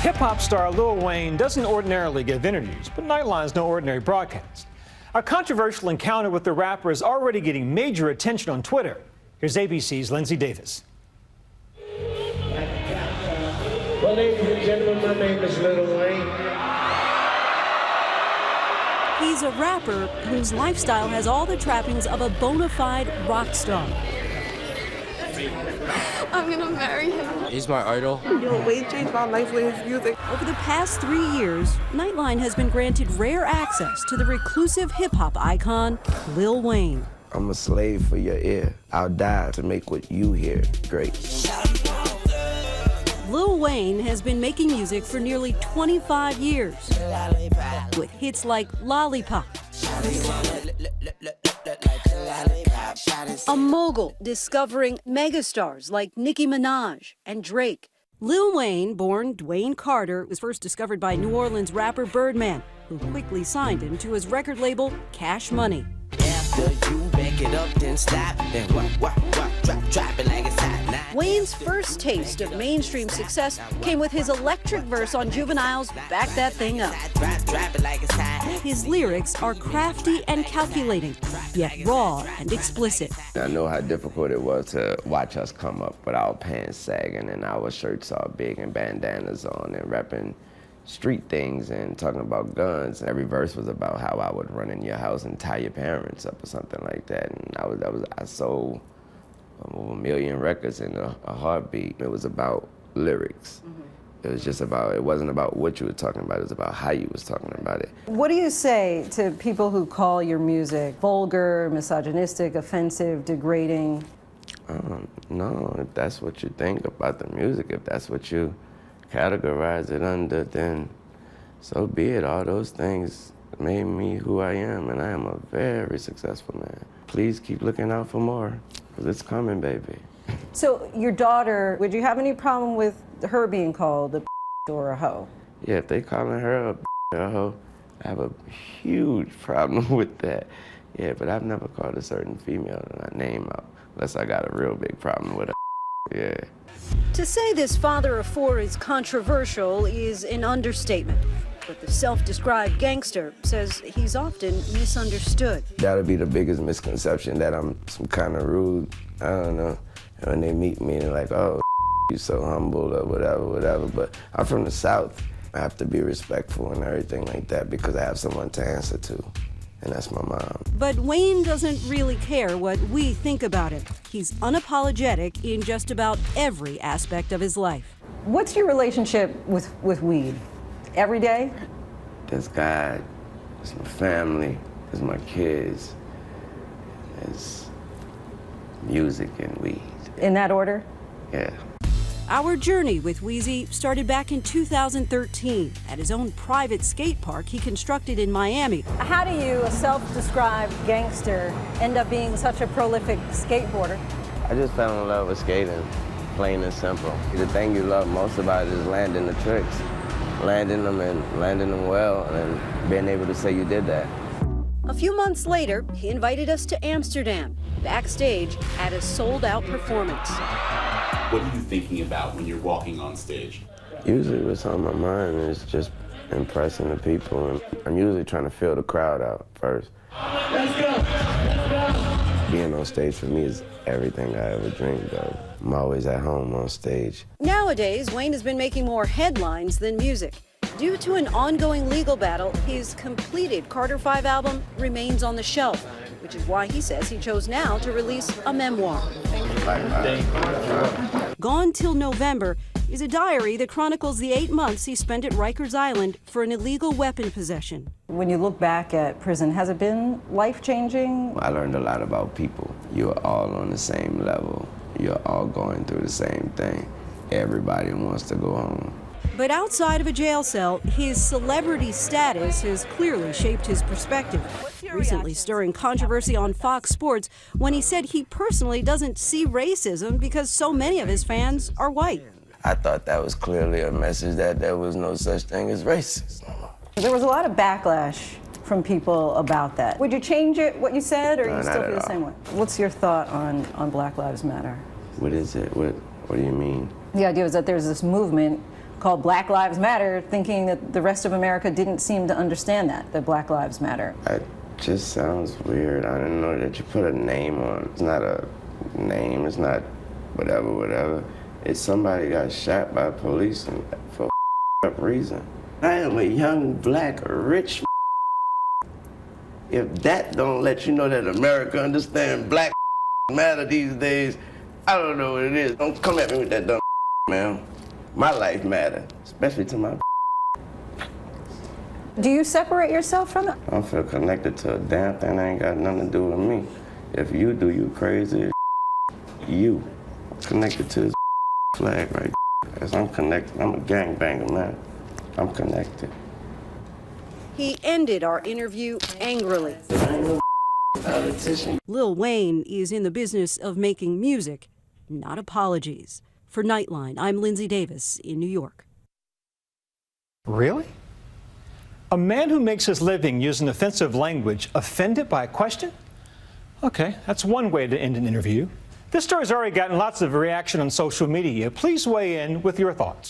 Hip-hop star Lil Wayne doesn't ordinarily give interviews, but Nightline's no ordinary broadcast. A controversial encounter with the rapper is already getting major attention on Twitter. Here's ABC's Lindsay Davis. Well, ladies and gentlemen, my name is Lil Wayne. He's a rapper whose lifestyle has all the trappings of a bona fide rock star. I'm gonna marry him. He's my idol. Lil Wayne changed my life with his music. Over the past 3 years, Nightline has been granted rare access to the reclusive hip-hop icon, Lil Wayne. I'm a slave for your ear. I'll die to make what you hear great. Lil Wayne has been making music for nearly 25 years, with hits like Lollipop. A mogul discovering megastars like Nicki Minaj and Drake. Lil Wayne, born Dwayne Carter, was first discovered by New Orleans rapper Birdman, who quickly signed him to his record label, Cash Money. After you back it up, then stop, then drop it like it's hot. Wayne's first taste of mainstream success came with his electric verse on Juvenile's Back That Thing Up. His lyrics are crafty and calculating, yet raw and explicit. I know how difficult it was to watch us come up with our pants sagging and our shirts all big and bandanas on and rapping street things and talking about guns. Every verse was about how I would run in your house and tie your parents up or something like that. And I sold over 1 million records in a heartbeat. It was about lyrics. It was just about, it wasn't about what you were talking about, it was about how you was talking about it. What do you say to people who call your music vulgar, misogynistic, offensive, degrading? No, if that's what you think about the music, if that's what you categorize it under, then so be it. All those things made me who I am, and I am a very successful man. Please keep looking out for more, because it's coming, baby. So your daughter, would you have any problem with her being called a or a hoe? Yeah, if they calling her a hoe, I have a huge problem with that. Yeah, but I've never called a certain female that I name out, unless I got a real big problem with her. Yeah. To say this father of four is controversial is an understatement. But the self-described gangster says he's often misunderstood. That'll be the biggest misconception, that I'm some kind of rude. I don't know. And when they meet me, they're like, oh, you're so humble or whatever. But I'm from the South. I have to be respectful and everything like that because I have someone to answer to. And that's my mom. But Wayne doesn't really care what we think about him. He's unapologetic in just about every aspect of his life. What's your relationship with weed? Every day? There's God, there's my family, there's my kids, there's music and weed. In that order? Yeah. Our journey with Wheezy started back in 2013 at his own private skate park he constructed in Miami. How do you, a self-described gangster, end up being such a prolific skateboarder? I just fell in love with skating, plain and simple. The thing you love most about it is landing the tricks, landing them and landing them well, and being able to say you did that. A few months later, he invited us to Amsterdam, backstage at a sold-out performance. What are you thinking about when you're walking on stage? Usually what's on my mind is just impressing the people, and I'm usually trying to fill the crowd out first. Let's go! Let's go! Being on stage for me is everything I ever dreamed of. I'm always at home on stage. Nowadays, Wayne has been making more headlines than music. Due to an ongoing legal battle, his completed Carter 5 album remains on the shelf, which is why he says he chose now to release a memoir. Gone Till November is a diary that chronicles the 8 months he spent at Rikers Island for an illegal weapon possession. When you look back at prison, has it been life-changing? I learned a lot about people. You're all on the same level. You're all going through the same thing. Everybody wants to go home. But outside of a jail cell, his celebrity status has clearly shaped his perspective, recently stirring controversy on Fox Sports when he said he personally doesn't see racism because so many of his fans are white. I thought that was clearly a message that there was no such thing as racism. There was a lot of backlash from people about that. Would you change it, what you said, or No, you not still at feel the all. same way? What's your thought on Black Lives Matter? What is it? What do you mean? The idea is that there's this movement called Black Lives Matter, thinking that the rest of America didn't seem to understand that Black Lives Matter. It just sounds weird. I didn't know that you put a name on it. It's not a name, it's not whatever. It's somebody got shot by police and for a reason. I am a young, black, rich. If that don't let you know that America understands Black matter these days, I don't know what it is. Don't come at me with that dumb man. My life matter, especially to my. Do you separate yourself from it? I don't feel connected to a damn thing that ain't got nothing to do with me. If you do, you crazy as you. Connected to this flag right. As I'm connected, I'm a gangbanger, man. I'm connected. He ended our interview angrily. Politician. Lil Wayne is in the business of making music, not apologies. For Nightline, I'm Lindsay Davis in New York. Really? A man who makes his living using offensive language offended by a question? Okay, that's one way to end an interview. This story's already gotten lots of reaction on social media. Please weigh in with your thoughts.